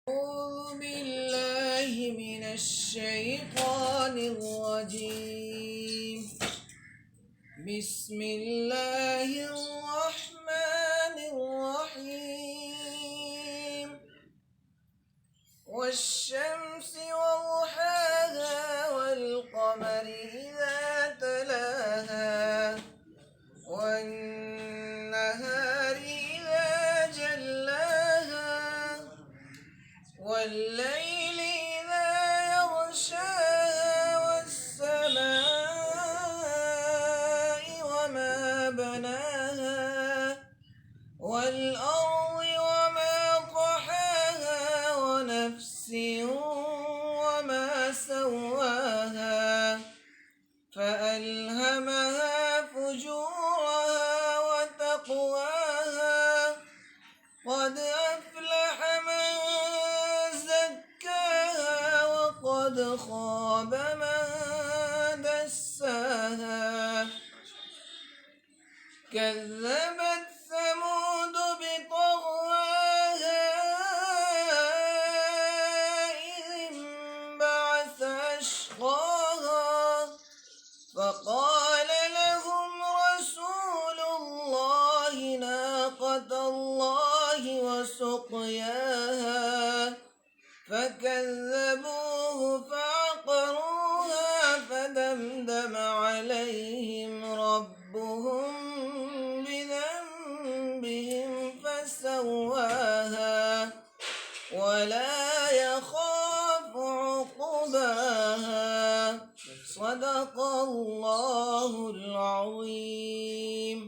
أعوذ بالله من الشيطان الرجيم. بسم الله الرحمن الرحيم. والشمس وضحاها والقمر إذا تلاها والنهار إذا جلاها والليل إذا يغشاها والسماء وما بناها والأرض وما طحاها ونفس وما سواها فألهمها فجورها وتقواها قد أفلح من زكاها وقد خاب من دساها. كذبت ثمود بطغواها إذ انبعث أشقاها فقال لهم رسول الله ناقة الله وسقياها فكذبوه فعقروها فدمدم عليهم ربهم بذنبهم فسواها ولا يخاف عقباها. صدق الله العظيم.